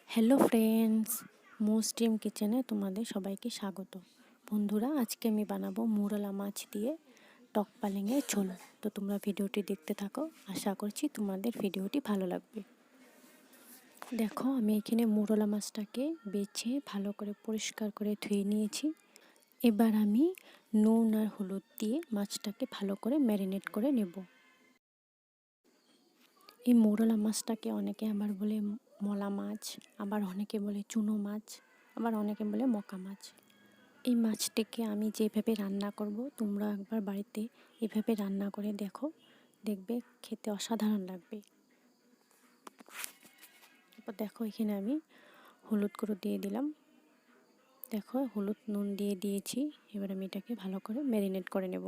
Hello friends, মোস্টিম কিচেনে তোমাদের সবাইকে স্বাগত। বন্ধুরা, আজকে আমি বানাবো মুরলা মাছ দিয়ে টক পালেংয়ের ঝোল। তো তোমরা ভিডিওটি দেখতে থাকো, আশা করছি তোমাদের ভিডিওটি ভালো লাগবে। দেখো, আমি এখানে মুরলা মাছটাকে বেছে ভালো করে পরিষ্কার করে ধুয়ে নিয়েছি। এবার আমি নুন আর হলুদ দিয়ে মাছটাকে ভালো করে ম্যারিনেট করে নেব। এই মৌরলা মাছটাকে অনেকে আবার বলে মলা মাছ, আবার অনেকে বলে চুনো মাছ, আবার অনেকে বলে মকা মাছ। এই মাছটিকে আমি যেভাবে রান্না করব, তোমরা একবার বাড়িতে এভাবে রান্না করে দেখো, দেখবে খেতে অসাধারণ লাগবে। এরপর দেখো, এখানে আমি হলুদ গুঁড়ো দিয়ে দিলাম। দেখো, হলুদ নুন দিয়ে দিয়েছি। এবার আমি এটাকে ভালো করে ম্যারিনেট করে নেব।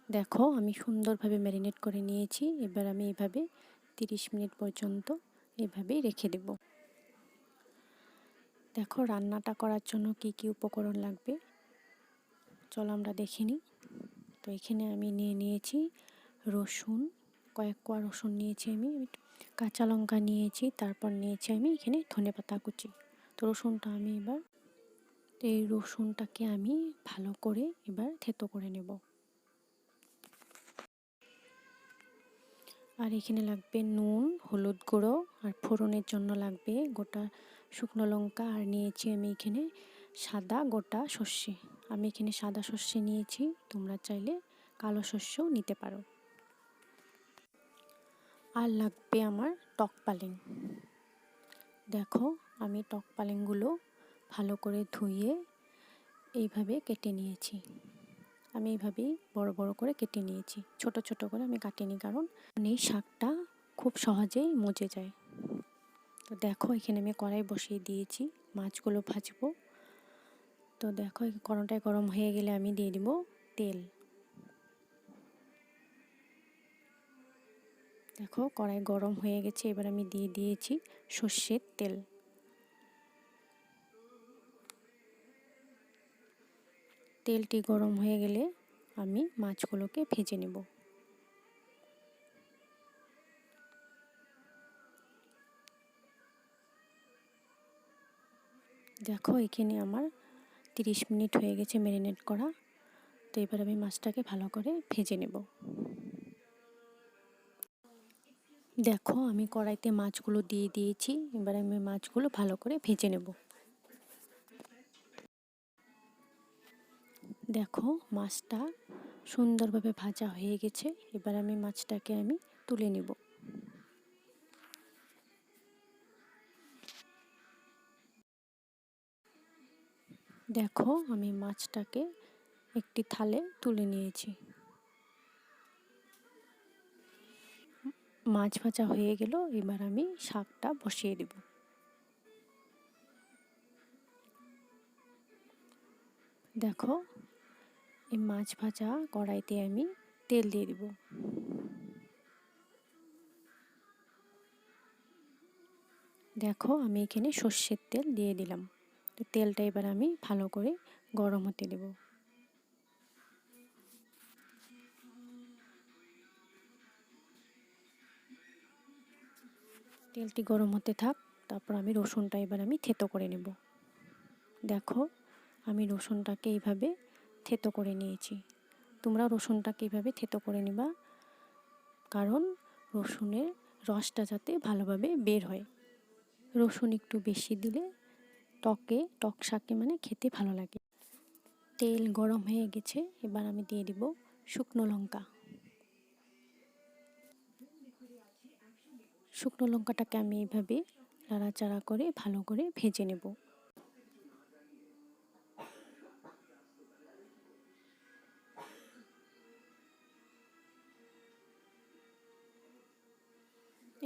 দেখো, আমি সুন্দরভাবে ম্যারিনেট করে নিয়েছি। এবার আমি এভাবে 30 মিনিট পর্যন্ত এভাবেই রেখে দেব। দেখো, রান্নাটা করার জন্য কি কি উপকরণ লাগবে চলো আমরা দেখে নিই। তো এখানে আমি নিয়েছি রসুন, কয়েক কোয়া রসুন নিয়েছি আমি, কাঁচা লঙ্কা নিয়েছি, তারপর নিয়েছি আমি এখানে ধনেপাতা কুচি। তো রসুনটা আমি এবার এই রসুনটাকে আমি ভালো করে এবার থেতো করে নেব। আর এখানে লাগবে নুন, হলুদ গুঁড়ো, আর ফোড়নের জন্য লাগবে গোটা শুকনো লঙ্কা, আর নিয়েছি আমি এখানে সাদা গোটা সর্ষে। আমি এখানে সাদা সর্ষে নিয়েছি, তোমরা চাইলে কালো সর্ষেও নিতে পারো। আর লাগবে আমার টক পালেং। দেখো, আমি টক পালেংগুলো ভালো করে ধুয়ে এইভাবে কেটে নিয়েছি। আমি এইভাবেই বড় বড় করে কেটে নিয়েছি, ছোট ছোট করে আমি কাটিনি, কারণ এই শাকটা খুব সহজেই মজে যায়। তো দেখো, এখানে আমি কড়াই বসিয়ে দিয়েছি, মাছগুলো ভাজবো। তো দেখো, কড়াইটা গরম হয়ে গেলে আমি দিয়ে দিব তেল। দেখো, কড়াই গরম হয়ে গেছে, এবার আমি দিয়ে দিয়েছি সর্ষের তেল। তেলটি গরম হয়ে গেলে আমি মাছগুলোকে ভেজে নেব। দেখো, এখানে আমার 30 মিনিট হয়ে গেছে ম্যারিনেট করা। তো এবার আমি মাছটাকে ভালো করে ভেজে নেব। দেখো, আমি কড়াইতে মাছগুলো দিয়ে দিয়েছি, এবার আমি মাছগুলো ভালো করে ভেজে নেব। দেখো, মাছটা সুন্দরভাবে ভাজা হয়ে গেছে, এবার আমি মাছটাকে তুলে নিব। দেখো, আমি মাছটাকে একটি থালে তুলে নিয়েছি। মাছ ভাজা হয়ে গেল, এবার আমি শাকটা বসিয়ে দেব। দেখো, এই মাছ ভাজা কড়াইতে আমি তেল দিয়ে দেব। দেখো, আমি এখানে সর্ষের তেল দিয়ে দিলাম। তো তেলটা এবার আমি ভালো করে গরম হতে দেব। তেলটি গরম হতে থাক, তারপর আমি রসুনটা এবার আমি থেতো করে নেব। দেখো, আমি রসুনটাকে এইভাবে থেতো করে নিয়েছি। তোমরা রসুনটাকে এইভাবে থেতো করে নিবা, কারণ রসুনের রসটা যাতে ভালোভাবে বের হয়। রসুন একটু বেশি দিলে টক শাকে খেতে ভালো লাগে। তেল গরম হয়ে গেছে, এবার আমি দিয়ে দিব শুকনো লঙ্কা। শুকনো লঙ্কাটাকে আমি এইভাবে নাড়াচাড়া করে ভালো করে ভেজে নেব।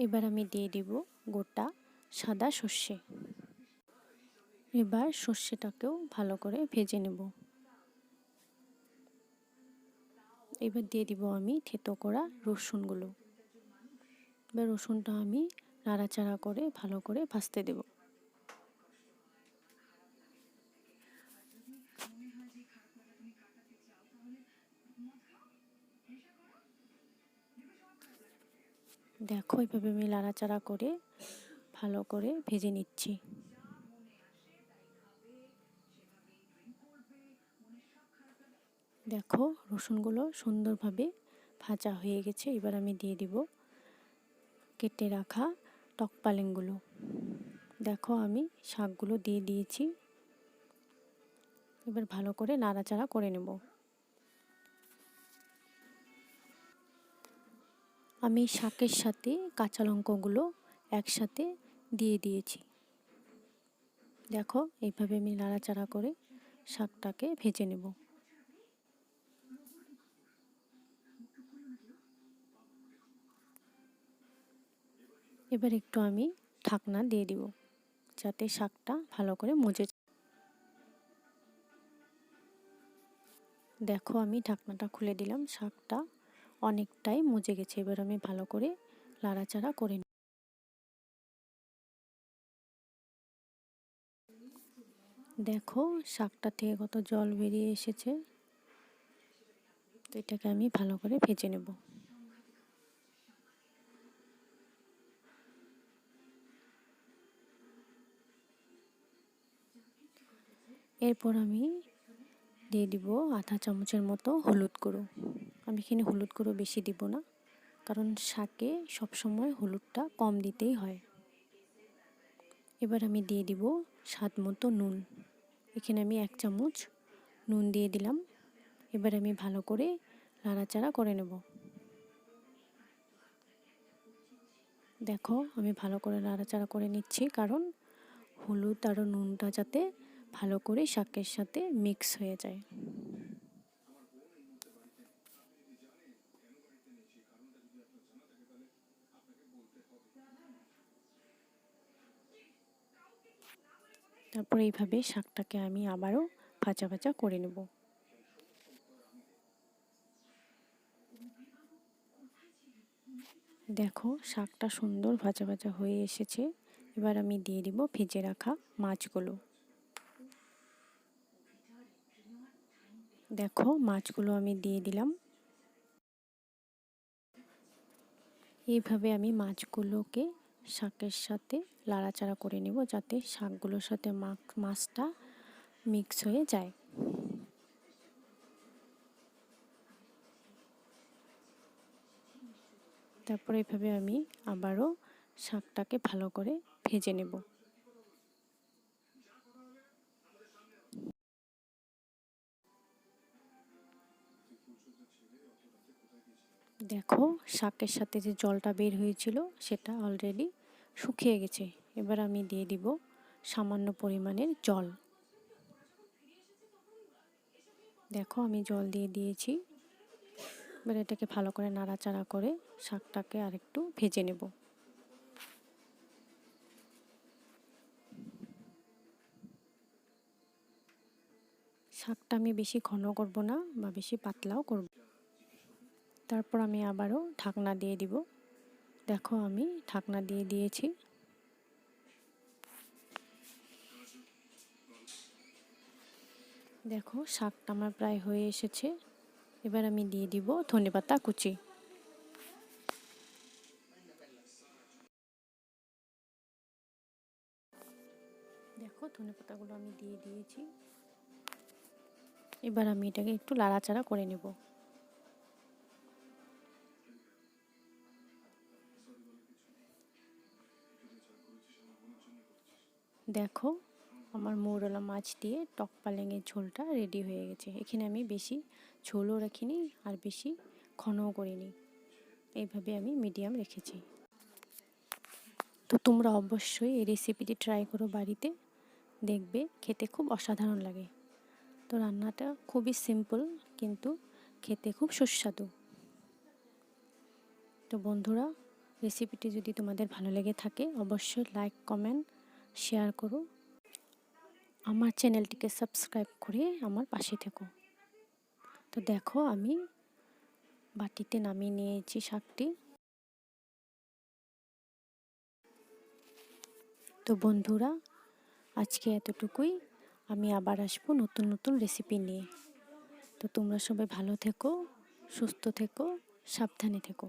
এবার আমি দিয়ে দেব গোটা সাদা সর্ষে। এবার সর্ষেটাকেও ভালো করে ভেজে নেব। এবার দিয়ে দিব আমি থেতো করা রসুনগুলো। এবার রসুনটা আমি নাড়াচাড়া করে ভালো করে ভাজতে দেব। দেখো এইভাবে আমি নাড়াচাড়া করে ভালো করে ভেজে নিচ্ছি। দেখো রসুনগুলো সুন্দরভাবে ভাজা হয়ে গেছে। এবার আমি দিয়ে দিব কেটে রাখা টক পালেংগুলো। দেখো আমি শাকগুলো দিয়ে দিয়েছি। এবার ভালো করে নাড়াচাড়া করে নেব। আমি শাকের সাথে কাঁচা লঙ্কাগুলো একসাথে দিয়ে দিয়েছি। দেখো এইভাবে আমি নাড়াচাড়া করে শাকটাকে ভেজে নেব। এবার একটু আমি ঢাকনা দিয়ে দিব যাতে শাকটা ভালো করে মজে যায়। দেখো আমি ঢাকনাটা খুলে দিলাম, শাকটা অনেকটাই মজে গেছে। এবার আমি ভালো করে নাড়াচাড়া করে নিই। দেখো শাকটা থেকে কত জল বেরিয়ে এসেছে। তো এটাকে আমি ভালো করে ভেজে নেব। এরপর আমি দিয়ে দিব আধা চামচের মতো হলুদ গুঁড়ো। আমি এখানে হলুদ গুঁড়ো বেশি দিব না, কারণ শাকে সবসময় হলুদটা কম দিতেই হয়। এবার আমি দিয়ে দিব স্বাদ মতো নুন। এখানে আমি 1 চামচ নুন দিয়ে দিলাম। এবার আমি ভালো করে নাড়াচাড়া করে নেব। দেখো আমি ভালো করে নাড়াচাড়া করে নিচ্ছি, কারণ হলুদ আর নুনটা যাতে ভালো করে শাকের সাথে মিক্স হয়ে যায়। তারপর এইভাবে শাকটাকে আমি আবারও ভাজা ভাজা করে নেব। দেখো শাকটা সুন্দর ভাজা ভাজা হয়ে এসেছে। এবার আমি দিয়ে দিব ভেজে রাখা মাছগুলো। দেখো মাছগুলো আমি দিয়ে দিলাম। এইভাবে আমি মাছগুলোকে শাকের সাথে নাড়াচাড়া করে নেব যাতে শাকগুলোর সাথে মাছটা মিক্স হয়ে যায়। তারপরে এভাবে আমি আবারও শাকটাকে ভালো করে ভেজে নেব। দেখো শাকের সাথে যে জলটা বের হয়েছিল সেটা অলরেডি শুকিয়ে গেছে। এবার আমি দিয়ে দিব সামান্য পরিমাণের জল। দেখো আমি জল দিয়ে দিয়েছি। এবার এটাকে ভালো করে নাড়াচাড়া করে শাকটাকে আরেকটু ভেজে নেব। শাকটা আমি বেশি ঘন করব না বা বেশি পাতলাও করব। তারপর আমি আবারও ঢাকনা দিয়ে দিব। দেখো আমি ঢাকনা দিয়ে দিয়েছি। দেখো শাকটা আমার প্রায় হয়ে এসেছে। এবার আমি দিয়ে দিব ধনেপাতা কুচি। দেখো ধনেপাতাগুলো আমি দিয়ে দিয়েছি। এবার আমি এটাকে একটু নাড়াচাড়া করে নেব। দেখো আমার মৌরলা মাছ দিয়ে টক পালেংয়ের ঝোলটা রেডি হয়ে গেছে। এখানে আমি বেশি ঝোলও রাখিনি আর বেশি ঘনও করিনি, এইভাবে আমি মিডিয়াম রেখেছি। তো তোমরা অবশ্যই এই রেসিপিটি ট্রাই করো বাড়িতে, দেখবে খেতে খুব অসাধারণ লাগে। তো রান্নাটা খুবই সিম্পল কিন্তু খেতে খুব সুস্বাদু। তো বন্ধুরা, রেসিপিটি যদি তোমাদের ভালো লেগে থাকে অবশ্যই লাইক, কমেন্ট, শেয়ার করো। আমার চ্যানেলটিকে সাবস্ক্রাইব করে আমার পাশে থেকো। তো দেখো আমি বাটিতে নামিয়ে নিয়েছি শাকটি। তো বন্ধুরা, আজকে এতটুকুই। আমি আবার আসবো নতুন নতুন রেসিপি নিয়ে। তো তোমরা সবাই ভালো থেকো, সুস্থ থেকো, সাবধানে থেকো।